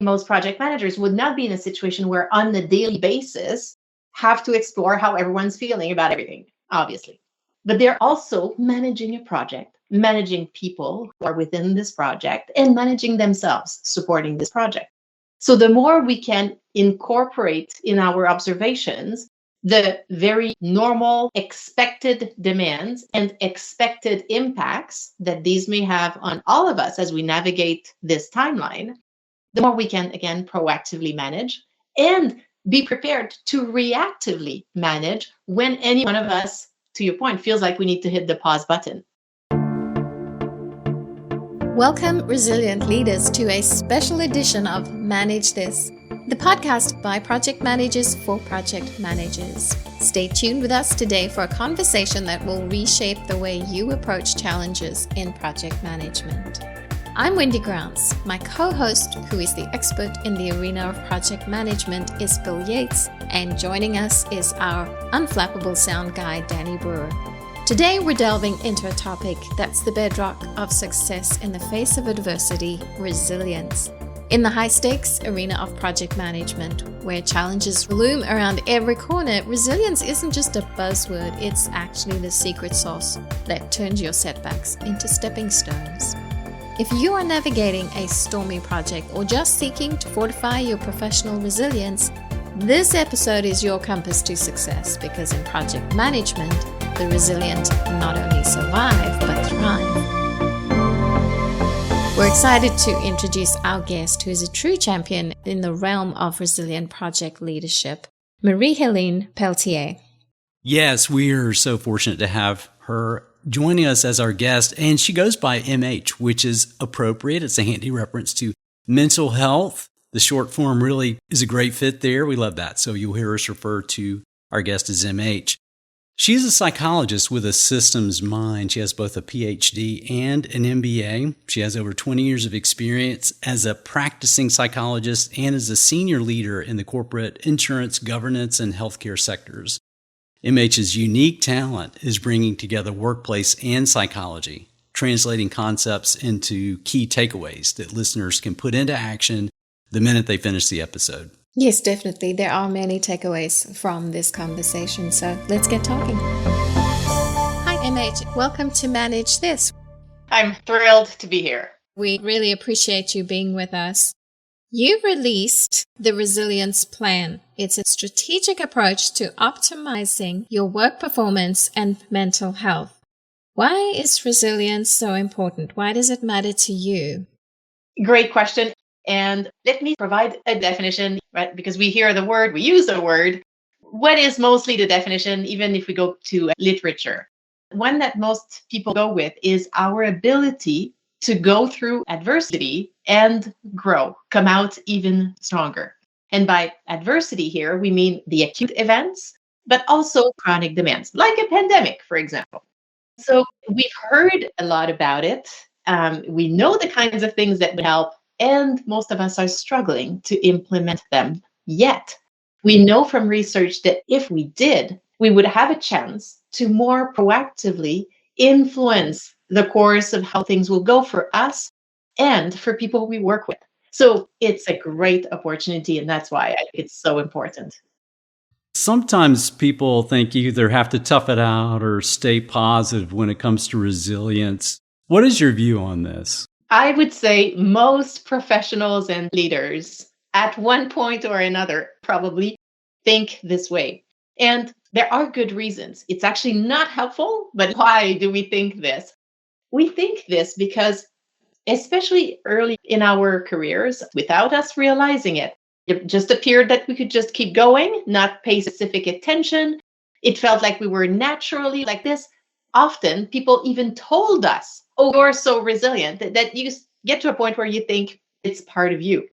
Most project managers would not be in a situation where on a daily basis have to explore how everyone's feeling about everything, obviously. But they're also managing a project, managing people who are within this project, and managing themselves, supporting this project. So the more we can incorporate in our observations the very normal expected demands and expected impacts that these may have on all of us as we navigate this timeline, the more we can, again, proactively manage and be prepared to reactively manage when any one of us, to your point, feels like we need to hit the pause button. Welcome, resilient leaders, to a special edition of Manage This, the podcast by project managers for project managers. Stay tuned with us today for a conversation that will reshape the way you approach challenges in project management. I'm Wendy Grounds. My co-host, who is the expert in the arena of project management, is Bill Yates, and joining us is our unflappable sound guy, Danny Brewer. Today, we're delving into a topic that's the bedrock of success in the face of adversity: resilience. In the high-stakes arena of project management, where challenges loom around every corner, resilience isn't just a buzzword, it's actually the secret sauce that turns your setbacks into stepping stones. If you are navigating a stormy project or just seeking to fortify your professional resilience, this episode is your compass to success, because in project management, the resilient not only survive, but thrive. We're excited to introduce our guest, who is a true champion in the realm of resilient project leadership, Marie-Helene Pelletier. Yes, we are so fortunate to have her joining us as our guest, and she goes by MH, which is appropriate. It's a handy reference to mental health. The short form really is a great fit there. We love that. So you'll hear us refer to our guest as MH. She's a psychologist with a systems mind. She has both a PhD and an MBA. She has over 20 years of experience as a practicing psychologist and as a senior leader in the corporate, insurance, governance, and healthcare sectors. MH's unique talent is bringing together workplace and psychology, translating concepts into key takeaways that listeners can put into action the minute they finish the episode. Yes, definitely. There are many takeaways from this conversation, so let's get talking. Hi, MH. Welcome to Manage This. I'm thrilled to be here. We really appreciate you being with us. You released the Resilience Plan. It's a strategic approach to optimizing your work performance and mental health. Why is resilience so important? Why does it matter to you? Great question. And let me provide a definition, right? Because we hear the word, we use the word. What is mostly the definition, even if we go to literature? One that most people go with is our ability to go through adversity and grow, come out even stronger. And by adversity here, we mean the acute events, but also chronic demands, like a pandemic, for example. So we've heard a lot about it. We know the kinds of things that would help, and most of us are struggling to implement them yet. We know from research that if we did, we would have a chance to more proactively influence the course of how things will go for us and for people we work with. So it's a great opportunity, and that's why I think it's so important. Sometimes people think you either have to tough it out or stay positive when it comes to resilience. What is your view on this? I would say most professionals and leaders at one point or another probably think this way. And there are good reasons. It's actually not helpful, but why do we think this? We think this because, especially early in our careers, without us realizing it, it just appeared that we could just keep going, not pay specific attention. It felt like we were naturally like this. Often people even told us, oh, you're so resilient, that you get to a point where you think it's part of you.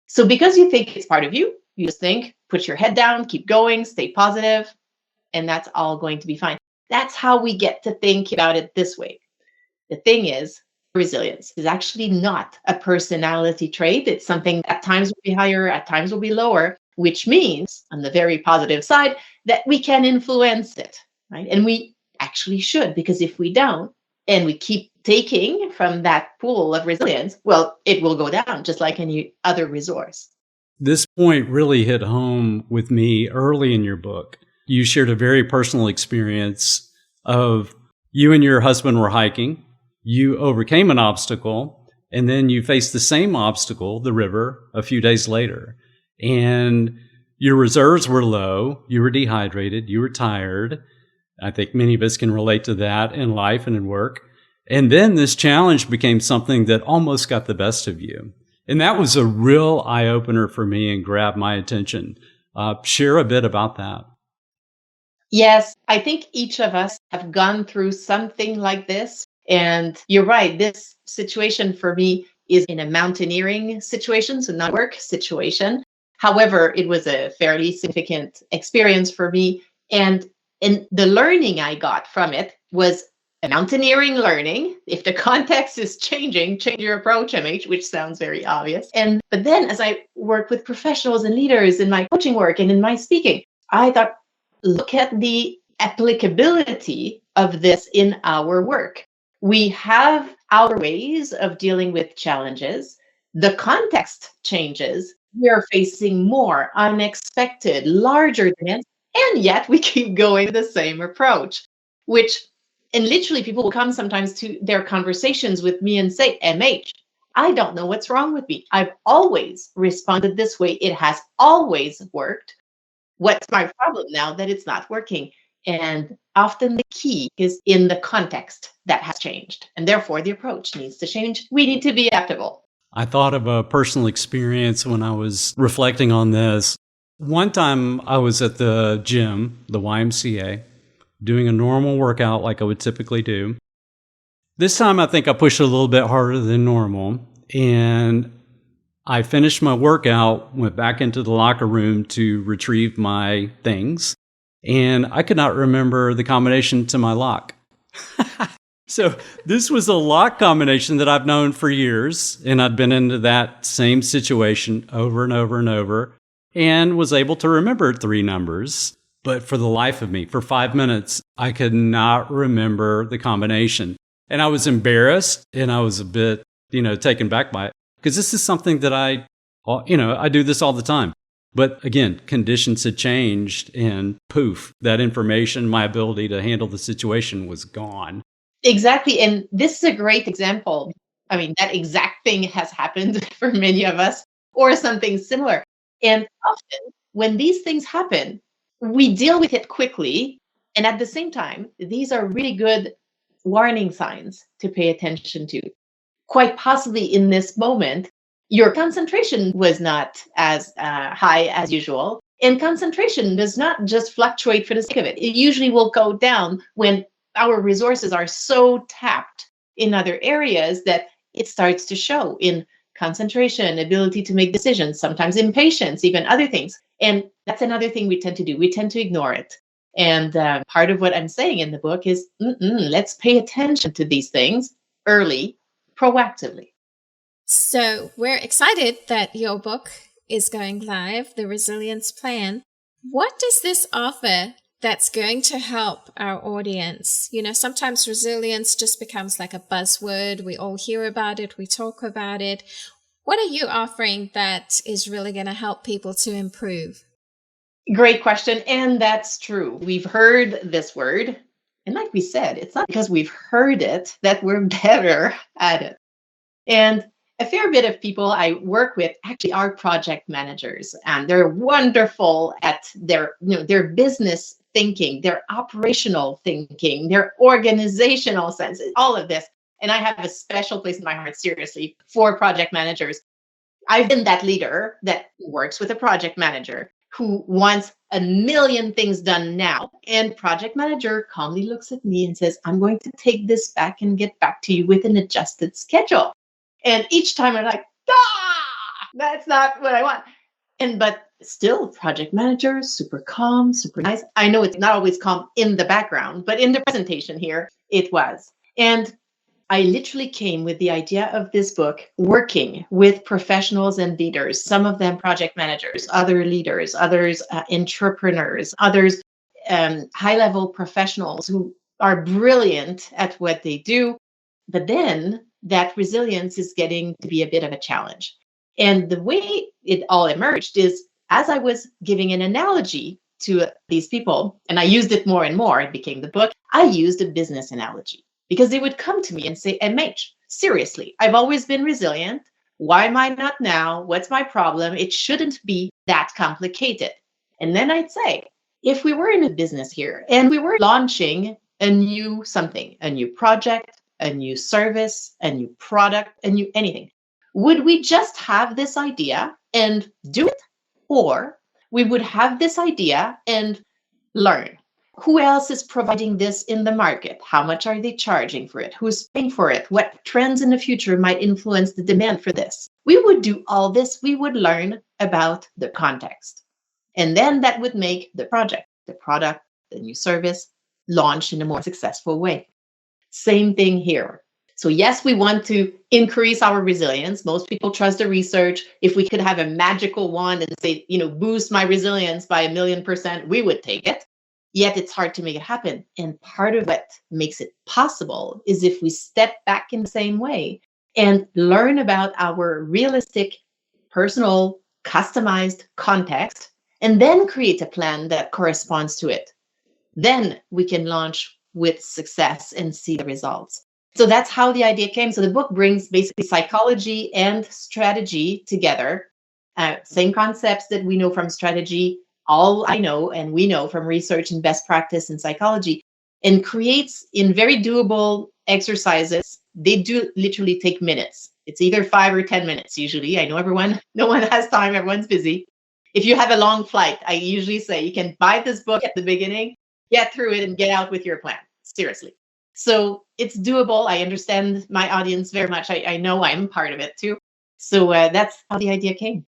So because you think it's part of you, you just think, put your head down, keep going, stay positive, and that's all going to be fine. That's how we get to think about it this way. The thing is, resilience is actually not a personality trait. It's something at times will be higher, at times will be lower, which means, on the very positive side, that we can influence it, right? And we actually should, because if we don't, and we keep taking from that pool of resilience, well, it will go down just like any other resource. This point really hit home with me early in your book. You shared a very personal experience of you and your husband were hiking, you overcame an obstacle, and then you faced the same obstacle, the river, a few days later. And your reserves were low, you were dehydrated, you were tired. I think many of us can relate to that in life and in work. And then this challenge became something that almost got the best of you. And that was a real eye-opener for me and grabbed my attention. Share a bit about that. Yes, I think each of us have gone through something like this. And you're right, this situation for me is in a mountaineering situation, so not a work situation. However, it was a fairly significant experience for me. And the learning I got from it was a mountaineering learning. If the context is changing, change your approach, MH, which sounds very obvious. But then as I work with professionals and leaders in my coaching work and in my speaking, I thought, look at the applicability of this in our work. We have our ways of dealing with challenges. The context changes. We are facing more unexpected, larger demands, and yet we keep going with the same approach, and literally people will come sometimes to their conversations with me and say, MH, I don't know what's wrong with me. I've always responded this way. It has always worked. What's my problem now that it's not working? And often the key is in the context that has changed. And therefore, the approach needs to change. We need to be adaptable. I thought of a personal experience when I was reflecting on this. One time I was at the gym, the YMCA, doing a normal workout like I would typically do. This time I think I pushed a little bit harder than normal, and I finished my workout, went back into the locker room to retrieve my things, and I could not remember the combination to my lock. So this was a lock combination that I've known for years, and I'd been into that same situation over and over and over, and was able to remember 3 numbers. But for the life of me, for 5 minutes, I could not remember the combination. And I was embarrassed, and I was a bit, taken back by it. Because this is something that I do this all the time. But again, conditions had changed, and poof, that information, my ability to handle the situation was gone. Exactly. And this is a great example. I mean, that exact thing has happened for many of us, or something similar. And often when these things happen, we deal with it quickly. And at the same time, these are really good warning signs to pay attention to. Quite possibly in this moment, your concentration was not as high as usual. And concentration does not just fluctuate for the sake of it. It usually will go down when our resources are so tapped in other areas that it starts to show in concentration, ability to make decisions, sometimes impatience, even other things. And that's another thing we tend to do. We tend to ignore it. And part of what I'm saying in the book is, let's pay attention to these things early, proactively. So we're excited that your book is going live, The Resilience Plan. What does this offer that's going to help our audience? Sometimes resilience just becomes like a buzzword. We all hear about it. We talk about it. What are you offering that is really going to help people to improve? Great question. And that's true. We've heard this word. And like we said, it's not because we've heard it that we're better at it. And a fair bit of people I work with actually are project managers, and they're wonderful at their business thinking, their operational thinking, their organizational sense, all of this. And I have a special place in my heart, seriously, for project managers. I've been that leader that works with a project manager who wants a million things done now. And project manager calmly looks at me and says, I'm going to take this back and get back to you with an adjusted schedule. And each time I'm like, that's not what I want. But still, project manager, super calm, super nice. I know it's not always calm in the background, but in the presentation here, it was. And I literally came with the idea of this book working with professionals and leaders, some of them project managers, other leaders, others entrepreneurs, others high-level professionals who are brilliant at what they do, but then that resilience is getting to be a bit of a challenge. And the way it all emerged is as I was giving an analogy to these people, and I used it more and more, it became the book. I used a business analogy because they would come to me and say, MH, seriously, I've always been resilient. Why am I not now? What's my problem? It shouldn't be that complicated. And then I'd say, if we were in a business here and we were launching a new something, a new project, a new service, a new product, a new anything, would we just have this idea and do it? Or we would have this idea and learn. Who else is providing this in the market? How much are they charging for it? Who's paying for it? What trends in the future might influence the demand for this? We would do all this. We would learn about the context. And then that would make the project, the product, the new service launch in a more successful way. Same thing here. So yes, we want to increase our resilience. Most people trust the research. If we could have a magical wand and say, boost my resilience by 1,000,000%, we would take it. Yet it's hard to make it happen. And part of what makes it possible is if we step back in the same way and learn about our realistic, personal, customized context, and then create a plan that corresponds to it. Then we can launch with success and see the results. So that's how the idea came. So the book brings basically psychology and strategy together. Same concepts that we know from strategy, all I know and we know from research and best practice in psychology, and creates in very doable exercises. They do literally take minutes. It's either 5 or 10 minutes usually. I know no one has time, everyone's busy. If you have a long flight, I usually say you can buy this book at the beginning, get through it, and get out with your plan. Seriously. So it's doable. I understand my audience very much. I know I'm part of it too. So that's how the idea came.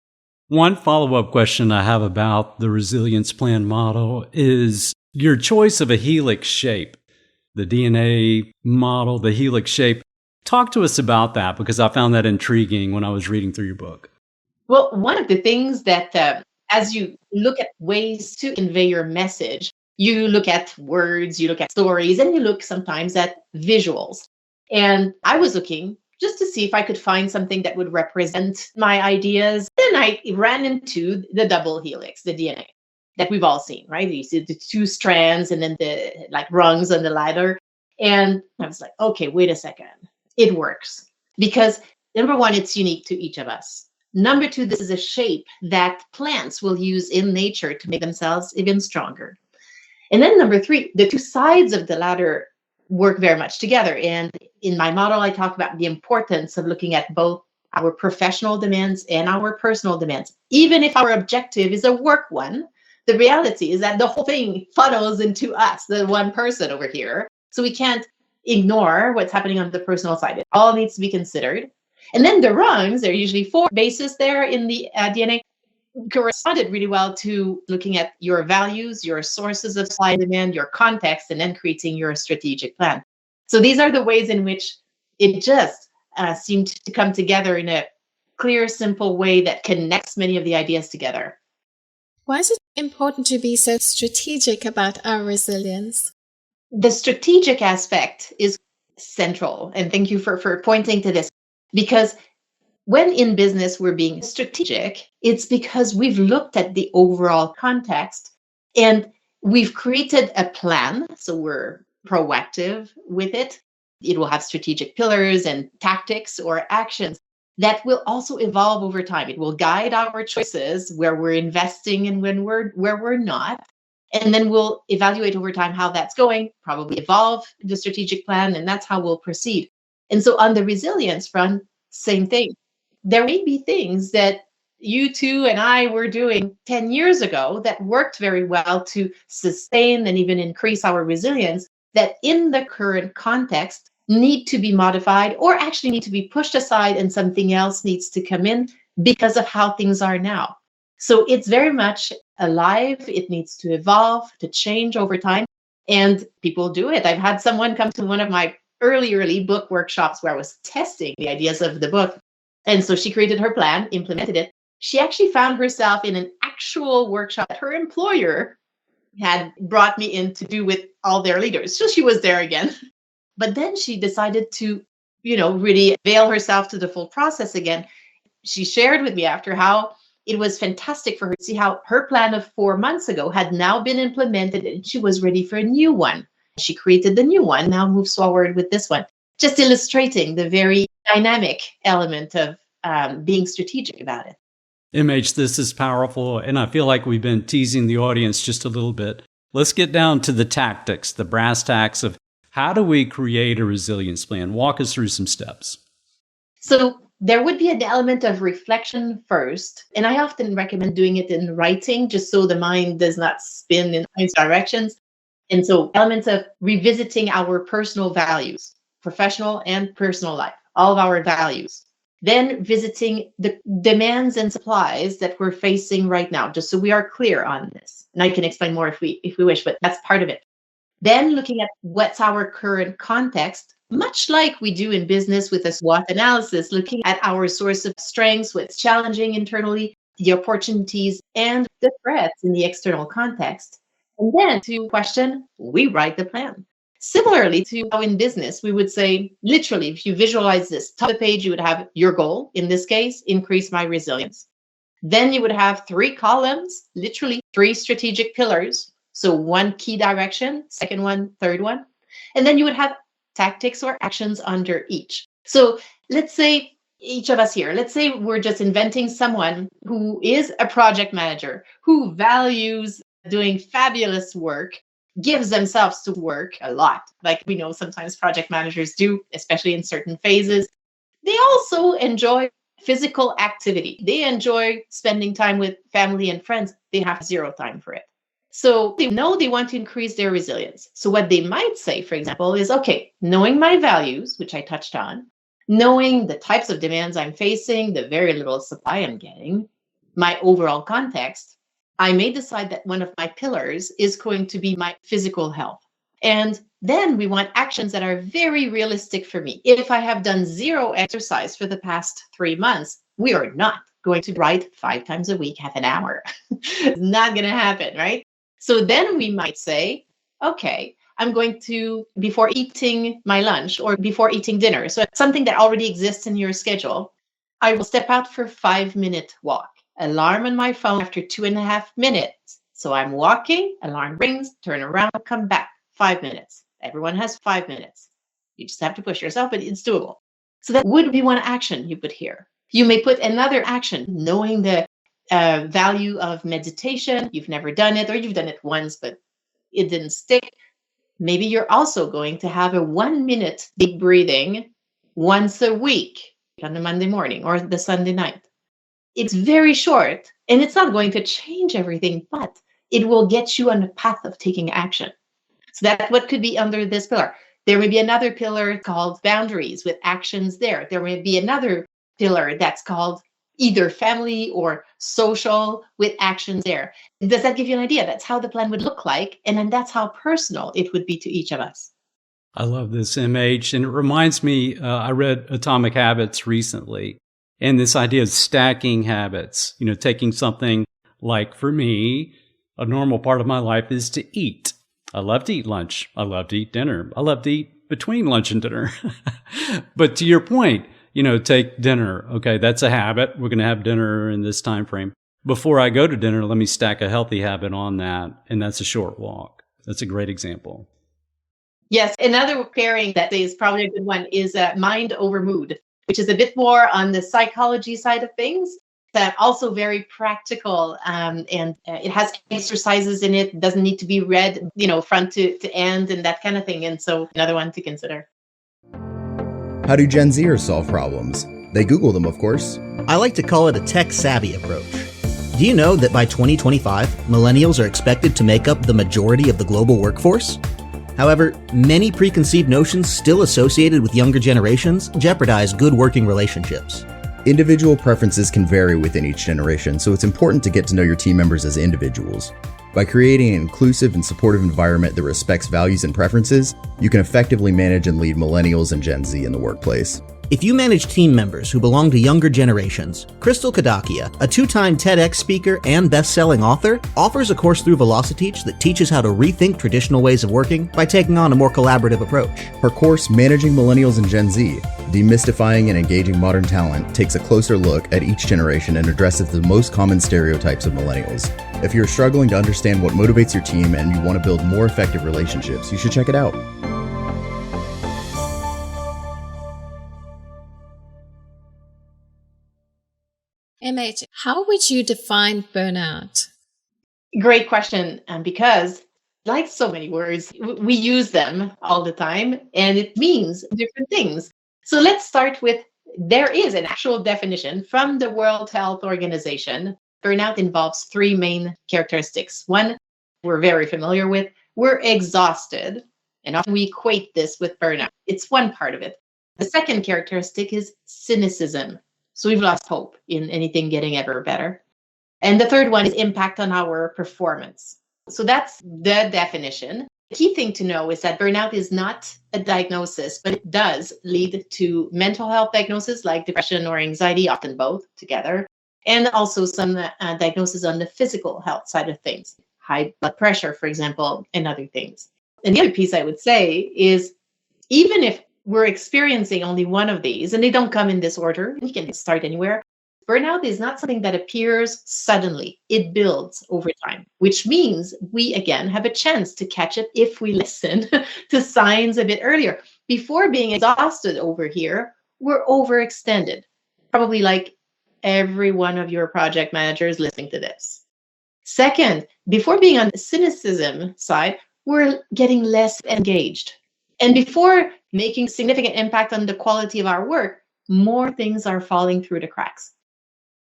One follow-up question I have about the resilience plan model is your choice of a helix shape, the DNA model, the helix shape. Talk to us about that because I found that intriguing when I was reading through your book. Well, one of the things that as you look at ways to convey your message, you look at words, you look at stories, and you look sometimes at visuals. And I was looking just to see if I could find something that would represent my ideas. Then I ran into the double helix, the DNA that we've all seen, right? You see the two strands and then the rungs on the ladder. And I was like, okay, wait a second. It works. Because number one, it's unique to each of us. Number two, this is a shape that plants will use in nature to make themselves even stronger. And then number three, the two sides of the ladder work very much together. And in my model, I talk about the importance of looking at both our professional demands and our personal demands. Even if our objective is a work one, the reality is that the whole thing funnels into us, the one person over here. So we can't ignore what's happening on the personal side. It all needs to be considered. And then the rungs, there are usually 4 bases there in the DNA, corresponded really well to looking at your values, your sources of supply and demand, your context, and then creating your strategic plan. So these are the ways in which it just seemed to come together in a clear, simple way that connects many of the ideas together. Why is it important to be so strategic about our resilience? The strategic aspect is central. And thank you for pointing to this, because when in business we're being strategic, it's because we've looked at the overall context and we've created a plan. So we're proactive with it. It will have strategic pillars and tactics or actions that will also evolve over time. It will guide our choices where we're investing and where we're not. And then we'll evaluate over time how that's going, probably evolve the strategic plan, and that's how we'll proceed. And so on the resilience front, same thing. There may be things that you two and I were doing 10 years ago that worked very well to sustain and even increase our resilience that in the current context need to be modified or actually need to be pushed aside and something else needs to come in because of how things are now. So it's very much alive. It needs to evolve, to change over time, and people do it. I've had someone come to one of my early book workshops where I was testing the ideas of the book. And so she created her plan, implemented it. She actually found herself in an actual workshop that her employer had brought me in to do with all their leaders. So she was there again. But then she decided to, really avail herself to the full process again. She shared with me after how it was fantastic for her to see how her plan of 4 months ago had now been implemented and she was ready for a new one. She created the new one, now moves forward with this one, just illustrating the very dynamic element of being strategic about it. MH, this is powerful, and I feel like we've been teasing the audience just a little bit. Let's get down to the tactics, the brass tacks of how do we create a resilience plan? Walk us through some steps. So there would be an element of reflection first, and I often recommend doing it in writing just so the mind does not spin in all directions. And so elements of revisiting our personal values, professional and personal life, all of our values. Then visiting the demands and supplies that we're facing right now, just so we are clear on this. And I can explain more if we wish, but that's part of it. Then looking at what's our current context, much like we do in business with a SWOT analysis, looking at our source of strengths, what's challenging internally, the opportunities and the threats in the external context. And then to question, we write the plan. Similarly to how in business, we would say, literally, if you visualize this, top of the page, you would have your goal, in this case, increase my resilience. Then you would have 3 columns, literally 3 strategic pillars. So 1 key direction, second one, third one. And then you would have tactics or actions under each. So let's say each of us here, let's say we're just inventing someone who is a project manager, who values doing fabulous work, gives themselves to work a lot, like we know sometimes project managers do, especially in certain phases. They also enjoy physical activity. They enjoy spending time with family and friends. They have 0 time for it. So they know they want to increase their resilience. So what they might say, for example, is, okay, knowing my values, which I touched on, knowing the types of demands I'm facing, the very little supply I'm getting, my overall context, I may decide that one of my pillars is going to be my physical health. And then we want actions that are very realistic for me. If I have done 0 exercise for the past 3 months, we are not going to write 5 times a week, half an hour. It's not going to happen, right? So then we might say, okay, I'm going to, before eating my lunch or before eating dinner, so it's something that already exists in your schedule, I will step out for a 5-minute walk. Alarm on my phone after 2.5 minutes. So I'm walking, alarm rings, turn around, come back, 5 minutes. Everyone has 5 minutes. You just have to push yourself, but it's doable. So that would be one action you put here. You may put another action, knowing the value of meditation. You've never done it, or you've done it once, but it didn't stick. Maybe you're also going to have a 1-minute deep breathing once a week on the Monday morning or the Sunday night. It's very short and it's not going to change everything, but it will get you on the path of taking action. So that's what could be under this pillar. There may be another pillar called boundaries with actions there. There may be another pillar that's called either family or social with actions there. Does that give you an idea? That's how the plan would look like. And then that's how personal it would be to each of us. I love this, MH. And it reminds me, I read Atomic Habits recently. And this idea of stacking habits, taking something like, for me, a normal part of my life is to eat. I love to eat lunch. I love to eat dinner. I love to eat between lunch and dinner. But to your point, take dinner. Okay, that's a habit. We're going to have dinner in this time frame. Before I go to dinner, let me stack a healthy habit on that. And that's a short walk. That's a great example. Yes. Another pairing that is probably a good one is mind over mood, which is a bit more on the psychology side of things, but also very practical. And it has exercises in it. It doesn't need to be read, front to end and that kind of thing. And so another one to consider. How do Gen Zers solve problems? They Google them, of course. I like to call it a tech-savvy approach. Do you know that by 2025, millennials are expected to make up the majority of the global workforce? However, many preconceived notions still associated with younger generations jeopardize good working relationships. Individual preferences can vary within each generation, so it's important to get to know your team members as individuals. By creating an inclusive and supportive environment that respects values and preferences, you can effectively manage and lead millennials and Gen Z in the workplace. If you manage team members who belong to younger generations, Crystal Kadakia, a 2-time TEDx speaker and best-selling author, offers a course through Velociteach that teaches how to rethink traditional ways of working by taking on a more collaborative approach. Her course, Managing Millennials and Gen Z, Demystifying and Engaging Modern Talent, takes a closer look at each generation and addresses the most common stereotypes of millennials. If you're struggling to understand what motivates your team and you want to build more effective relationships, you should check it out. MH, how would you define burnout? Great question. Because, like so many words, we use them all the time and it means different things. So let's start with there is an actual definition from the World Health Organization. Burnout involves 3 main characteristics. One, we're very familiar with, we're exhausted. And often we equate this with burnout. It's one part of it. The second characteristic is cynicism. So we've lost hope in anything getting ever better. And the third one is impact on our performance. So that's the definition. The key thing to know is that burnout is not a diagnosis, but it does lead to mental health diagnoses like depression or anxiety, often both together, and also some diagnoses on the physical health side of things, high blood pressure, for example, and other things. And the other piece I would say is even if we're experiencing only one of these, and they don't come in this order, you can start anywhere. Burnout is not something that appears suddenly. It builds over time, which means we, again, have a chance to catch it if we listen to signs a bit earlier. Before being exhausted over here, we're overextended, probably like every one of your project managers listening to this. Second, before being on the cynicism side, we're getting less engaged. And before making significant impact on the quality of our work, more things are falling through the cracks.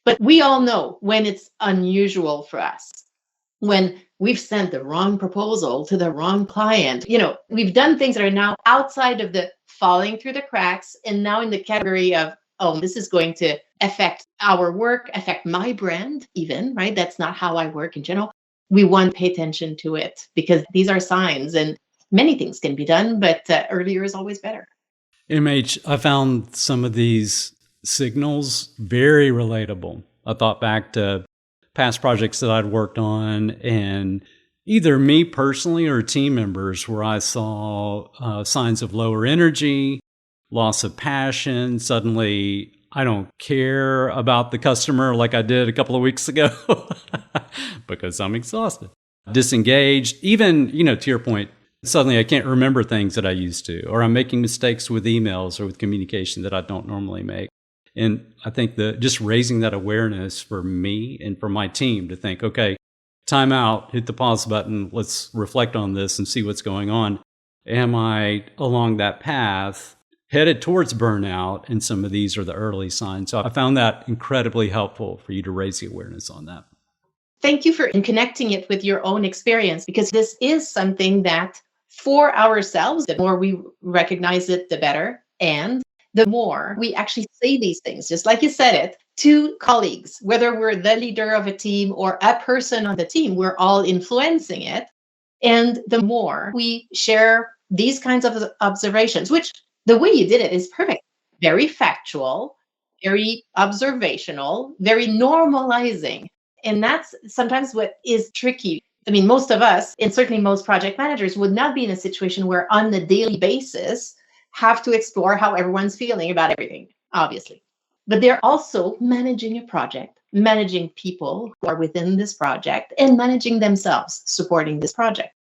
But we all know when it's unusual for us, when we've sent the wrong proposal to the wrong client. We've done things that are now outside of the falling through the cracks and now in the category of, oh, this is going to affect our work, affect my brand even, right? That's not how I work in general. We want to pay attention to it because these are signs and many things can be done, but earlier is always better. MH, I found some of these signals very relatable. I thought back to past projects that I'd worked on and either me personally or team members where I saw signs of lower energy, loss of passion. Suddenly, I don't care about the customer like I did a couple of weeks ago because I'm exhausted. Disengaged, even, to your point, suddenly I can't remember things that I used to, or I'm making mistakes with emails or with communication that I don't normally make. And I think that just raising that awareness for me and for my team to think, okay, time out, hit the pause button, let's reflect on this and see what's going on. Am I along that path headed towards burnout? And some of these are the early signs. So I found that incredibly helpful for you to raise the awareness on that. Thank you for connecting it with your own experience, because this is something that for ourselves, the more we recognize it, the better. And the more we actually say these things, just like you said it, to colleagues, whether we're the leader of a team or a person on the team, we're all influencing it. And the more we share these kinds of observations, which the way you did it is perfect, very factual, very observational, very normalizing. And that's sometimes what is tricky. I mean, most of us, and certainly most project managers, would not be in a situation where on a daily basis have to explore how everyone's feeling about everything, obviously. But they're also managing a project, managing people who are within this project, and managing themselves, supporting this project.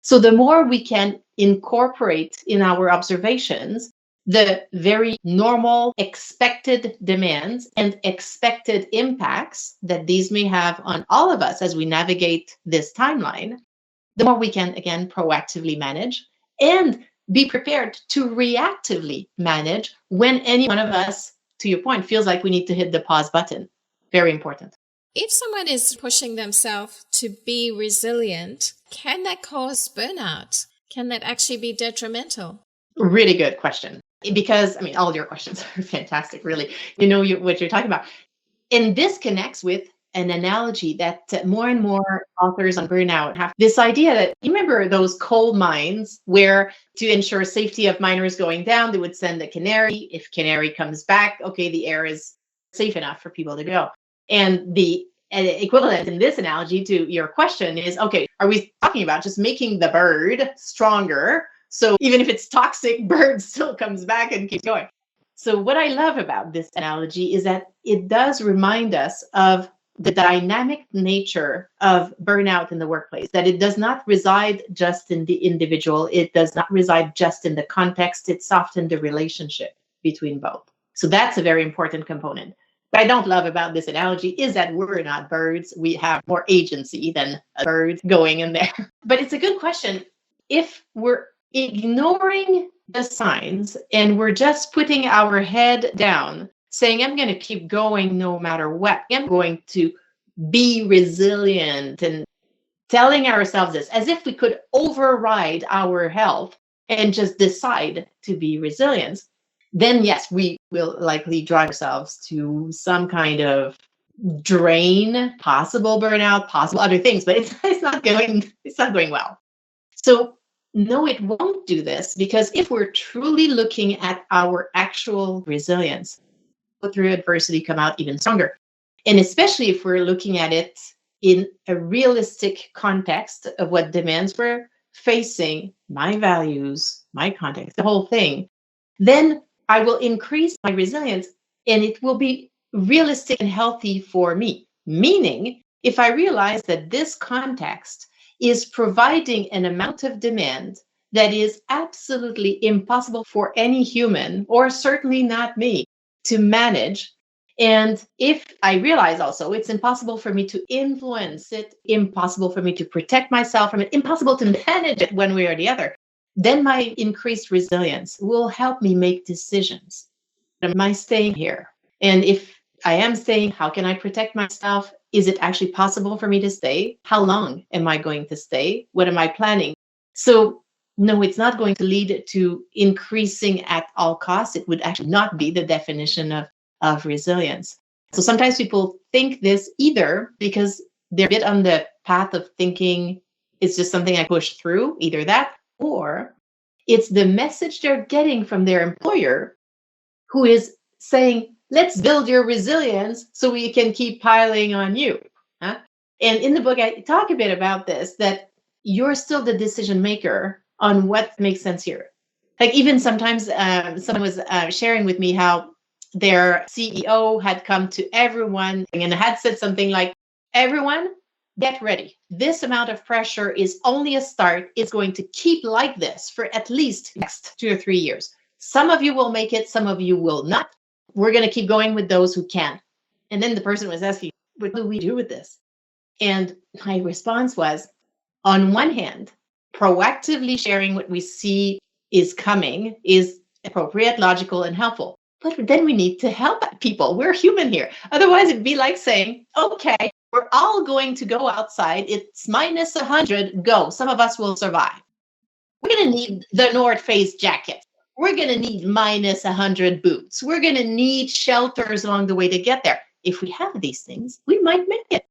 So the more we can incorporate in our observations the very normal expected demands and expected impacts that these may have on all of us as we navigate this timeline, the more we can, again, proactively manage and be prepared to reactively manage when any one of us, to your point, feels like we need to hit the pause button. Very important. If someone is pushing themselves to be resilient, can that cause burnout? Can that actually be detrimental? Really good question. Because, all your questions are fantastic, really. You know what you're talking about. And this connects with an analogy that more and more authors on burnout have this idea that you remember those coal mines where to ensure safety of miners going down, they would send a canary. If canary comes back, okay, the air is safe enough for people to go. And the equivalent in this analogy to your question is, okay, are we talking about just making the bird stronger? So even if it's toxic, bird still comes back and keeps going. So what I love about this analogy is that it does remind us of the dynamic nature of burnout in the workplace, that it does not reside just in the individual. It does not reside just in the context. It's often the relationship between both. So that's a very important component. What I don't love about this analogy is that we're not birds. We have more agency than a bird going in there. But it's a good question. If we're ignoring the signs and we're just putting our head down, saying, I'm going to keep going no matter what, I'm going to be resilient, and telling ourselves this as if we could override our health and just decide to be resilient, then yes, we will likely drive ourselves to some kind of drain, possible burnout, possible other things, but it's not going well. So no, it won't do this, because if we're truly looking at our actual resilience, go through adversity, come out even stronger. And especially if we're looking at it in a realistic context of what demands we're facing, my values, my context, the whole thing, then I will increase my resilience and it will be realistic and healthy for me. Meaning, if I realize that this context is providing an amount of demand that is absolutely impossible for any human, or certainly not me, to manage. And if I realize also it's impossible for me to influence it, impossible for me to protect myself from it, impossible to manage it one way or the other, then my increased resilience will help me make decisions. Am I staying here? And if I am staying, how can I protect myself? Is it actually possible for me to stay? How long am I going to stay? What am I planning? So no, it's not going to lead to increasing at all costs. It would actually not be the definition of resilience. So sometimes people think this either because they're a bit on the path of thinking it's just something I push through, either that, or it's the message they're getting from their employer who is saying, let's build your resilience so we can keep piling on you. Huh? And in the book, I talk a bit about this, that you're still the decision maker on what makes sense here. Like even sometimes someone was sharing with me how their CEO had come to everyone and had said something like, everyone, get ready. This amount of pressure is only a start. It's going to keep like this for at least next 2 or 3 years. Some of you will make it, some of you will not. We're going to keep going with those who can. And then the person was asking, what do we do with this? And my response was, on one hand, proactively sharing what we see is coming is appropriate, logical, and helpful. But then we need to help people. We're human here. Otherwise, it'd be like saying, okay, we're all going to go outside. It's minus 100. Go. Some of us will survive. We're going to need the North Face jacket. We're going to need minus 100 boots. We're going to need shelters along the way to get there. If we have these things, we might make it.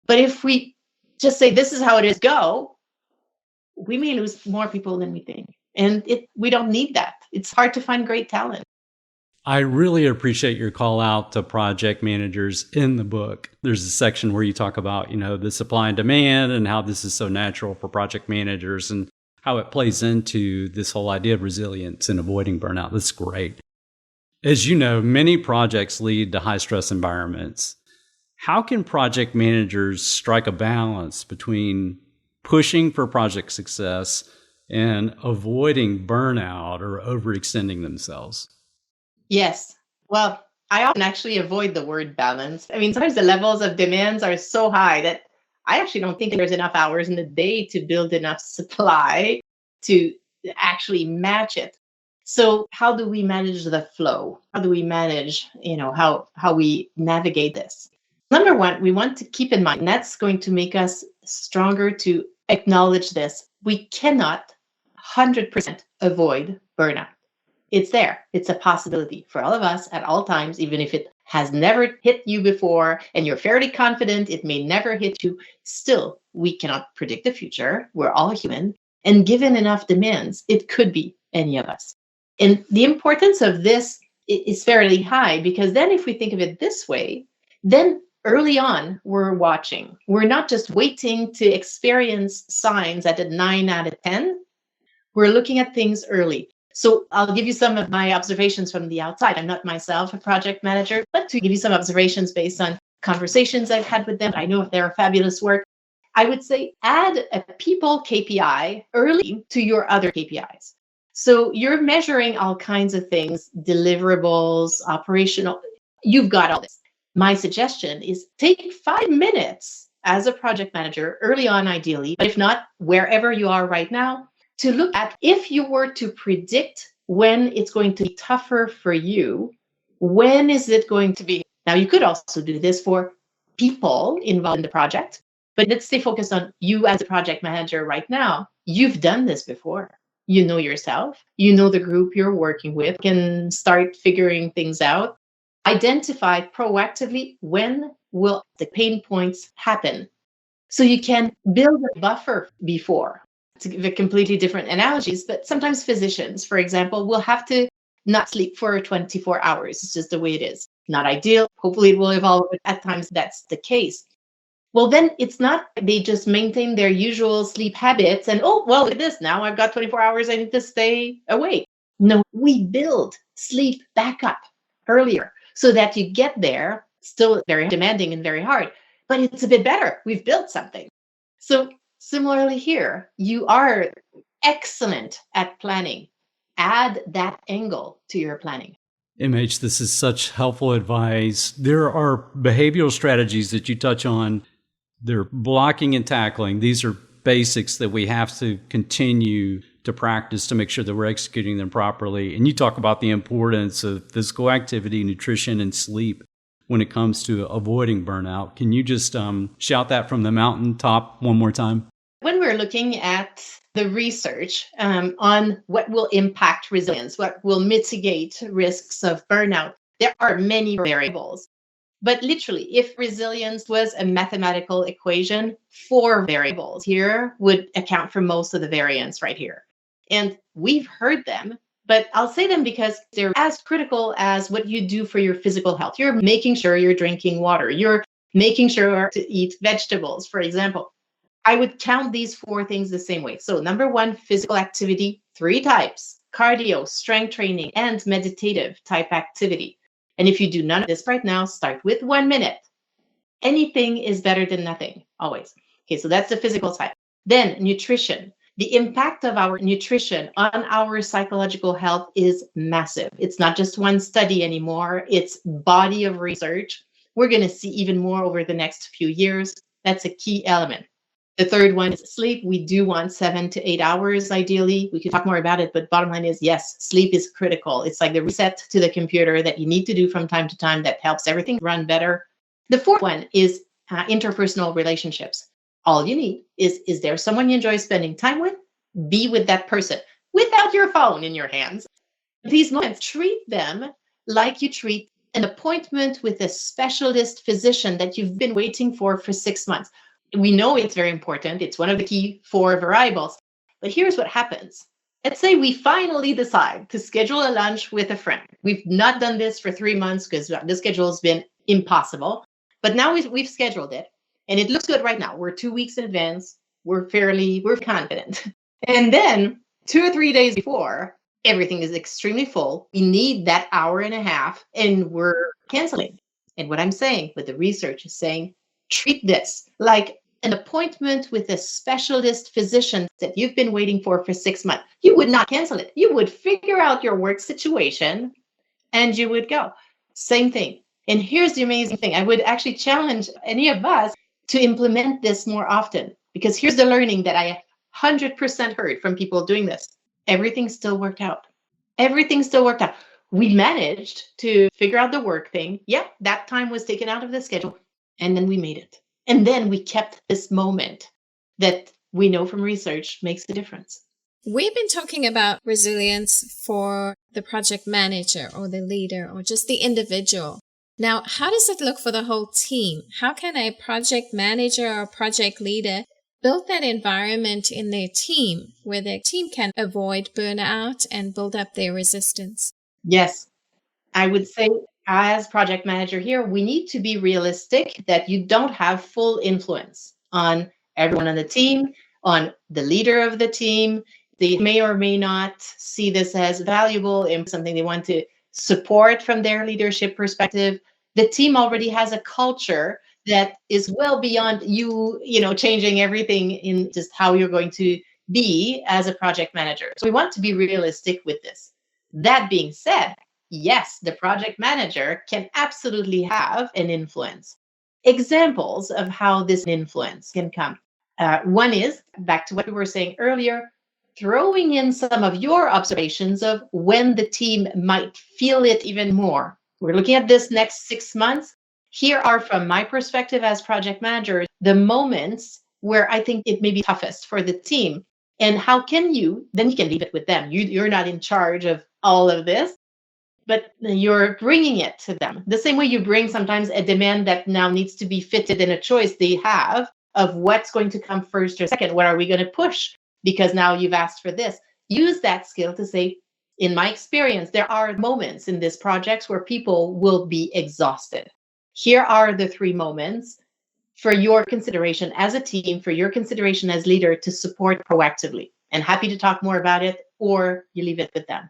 But if we just say, this is how it is, go, we may lose more people than we think. And we don't need that. It's hard to find great talent. I really appreciate your call out to project managers in the book. There's a section where you talk about, the supply and demand and how this is so natural for project managers and how it plays into this whole idea of resilience and avoiding burnout. That's great. As you know, many projects lead to high stress environments. How can project managers strike a balance between pushing for project success and avoiding burnout or overextending themselves? Yes. Well, I often actually avoid the word balance. I mean, sometimes the levels of demands are so high that I actually don't think there's enough hours in the day to build enough supply to actually match it. So how do we manage the flow? How do we manage, how we navigate this? Number one, we want to keep in mind, and that's going to make us stronger to acknowledge this. We cannot 100% avoid burnout. It's there. It's a possibility for all of us at all times, even if it has never hit you before and you're fairly confident it may never hit you. Still, we cannot predict the future. We're all human. And given enough demands, it could be any of us. And the importance of this is fairly high, because then if we think of it this way, then early on, we're watching. We're not just waiting to experience signs at a 9 out of 10. We're looking at things early. So I'll give you some of my observations from the outside. I'm not myself a project manager, but to give you some observations based on conversations I've had with them, I know if they're fabulous work. I would say add a people KPI early to your other KPIs. So you're measuring all kinds of things, deliverables, operational. You've got all this. My suggestion is take 5 minutes as a project manager early on, ideally, but if not, wherever you are right now, to look at if you were to predict when it's going to be tougher for you, when is it going to be? Now, you could also do this for people involved in the project, but let's stay focused on you as a project manager right now. You've done this before. You know yourself, you know the group you're working with, can start figuring things out. Identify proactively when will the pain points happen, so you can build a buffer before. To give completely different analogies, but sometimes physicians, for example, will have to not sleep for 24 hours. It's just the way it is. Not ideal. Hopefully it will evolve, but at times that's the case. Well, then it's not they just maintain their usual sleep habits and, oh, well, look at this. Now I've got 24 hours. I need to stay awake. No, we build sleep back up earlier so that you get there, still very demanding and very hard, but it's a bit better. We've built something. So similarly here, you are excellent at planning. Add that angle to your planning. MH, this is such helpful advice. There are behavioral strategies that you touch on. They're blocking and tackling. These are basics that we have to continue to practice to make sure that we're executing them properly. And you talk about the importance of physical activity, nutrition, and sleep when it comes to avoiding burnout. Can you just shout that from the mountaintop one more time? When we're looking at the research on what will impact resilience, what will mitigate risks of burnout, there are many variables. But literally, if resilience was a mathematical equation, 4 variables here would account for most of the variance right here. And we've heard them, but I'll say them because they're as critical as what you do for your physical health. You're making sure you're drinking water. You're making sure to eat vegetables, for example. I would count these 4 things the same way. So number 1, physical activity, 3 types: cardio, strength training, and meditative type activity. And if you do none of this right now, start with 1 minute. Anything is better than nothing, always. Okay, so that's the physical side. Then nutrition. The impact of our nutrition on our psychological health is massive. It's not just one study anymore. It's body of research. We're going to see even more over the next few years. That's a key element. The third one is sleep. We do want 7 to 8 hours, ideally. We could talk more about it, but bottom line is, yes, sleep is critical. It's like the reset to the computer that you need to do from time to time that helps everything run better. The fourth one is interpersonal relationships. All you need is there someone you enjoy spending time with? Be with that person without your phone in your hands. These moments, treat them like you treat an appointment with a specialist physician that you've been waiting for 6 months. We know it's very important. It's one of the key 4 variables. But here's what happens. Let's say we finally decide to schedule a lunch with a friend. We've not done this for 3 months because the schedule has been impossible. But now we've scheduled it. And it looks good right now. We're 2 weeks in advance. We're confident. And then 2 or 3 days before, everything is extremely full. We need that hour and a half and we're canceling. And what I'm saying, what the research is saying, treat this like an appointment with a specialist physician that you've been waiting for 6 months. You would not cancel it. You would figure out your work situation and you would go. Same thing. And here's the amazing thing. I would actually challenge any of us to implement this more often, because here's the learning that I 100% heard from people doing this. Everything still worked out. Everything still worked out. We managed to figure out the work thing. Yep, that time was taken out of the schedule. And then we made it. And then we kept this moment that we know from research makes a difference. We've been talking about resilience for the project manager or the leader or just the individual. Now, how does it look for the whole team? How can a project manager or project leader build that environment in their team where their team can avoid burnout and build up their resistance? Yes, I would say as project manager here, we need to be realistic that you don't have full influence on everyone on the team, on the leader of the team. They may or may not see this as valuable and something they want to support from their leadership perspective. The team already has a culture that is well beyond changing everything in just how you're going to be as a project manager. So we want to be realistic with this. That being said, yes, the project manager can absolutely have an influence. Examples of how this influence can come. One is, back to what we were saying earlier, throwing in some of your observations of when the team might feel it even more. We're looking at this next 6 months. Here are, from my perspective as project manager, the moments where I think it may be toughest for the team. And how can you can leave it with them. You're not in charge of all of this, but you're bringing it to them. The same way you bring sometimes a demand that now needs to be fitted in a choice they have of what's going to come first or second. What are we going to push? Because now you've asked for this. Use that skill to say, in my experience, there are moments in this project where people will be exhausted. Here are the 3 moments for your consideration as a team, for your consideration as leader to support proactively. And happy to talk more about it, or you leave it with them.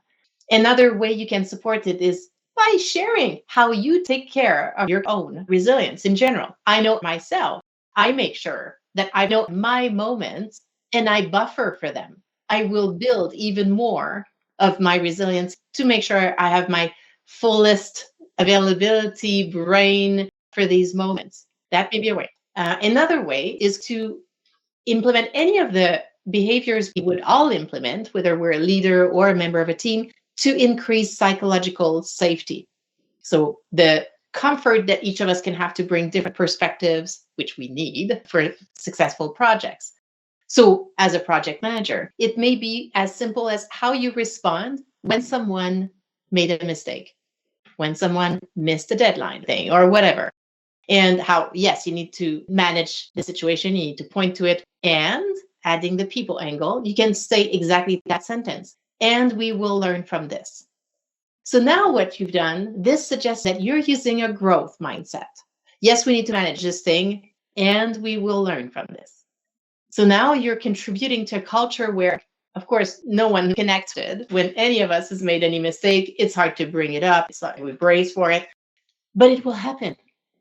Another way you can support it is by sharing how you take care of your own resilience in general. I know myself, I make sure that I know my moments and I buffer for them. I will build even more of my resilience to make sure I have my fullest availability brain for these moments. That may be a way. Another way is to implement any of the behaviors we would all implement, whether we're a leader or a member of a team, to increase psychological safety. So the comfort that each of us can have to bring different perspectives, which we need for successful projects. So as a project manager, it may be as simple as how you respond when someone made a mistake, when someone missed a deadline thing or whatever. And how, yes, you need to manage the situation, you need to point to it, and adding the people angle, you can say exactly that sentence. And we will learn from this. So now what you've done, this suggests that you're using a growth mindset. Yes, we need to manage this thing, and we will learn from this. So now you're contributing to a culture where, of course, no one connected. When any of us has made any mistake, it's hard to bring it up. It's not we brace for it, but it will happen.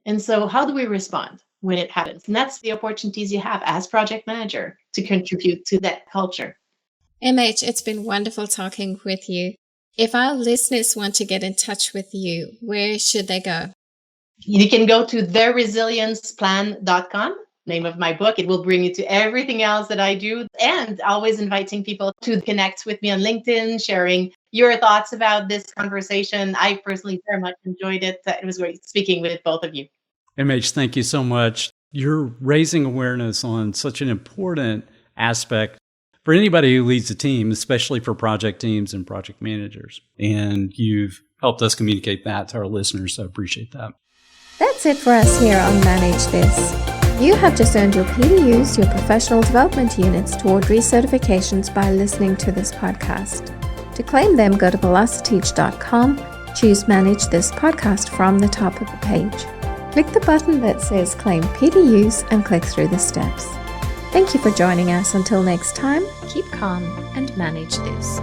And so how do we respond when it happens? And that's the opportunities you have as project manager to contribute to that culture. MH, it's been wonderful talking with you. If our listeners want to get in touch with you, where should they go? You can go to theresilienceplan.com, name of my book. It will bring you to everything else that I do, and always inviting people to connect with me on LinkedIn, sharing your thoughts about this conversation. I personally very much enjoyed it. It was great speaking with both of you. MH, thank you so much. You're raising awareness on such an important aspect for anybody who leads a team, especially for project teams and project managers. And you've helped us communicate that to our listeners, so I appreciate that. That's it for us here on Manage This. You have just earned your PDUs, your professional development units, toward recertifications by listening to this podcast. To claim them, go to velociteach.com, choose Manage This podcast from the top of the page. Click the button that says Claim PDUs and click through the steps. Thank you for joining us. Until next time, keep calm and manage this.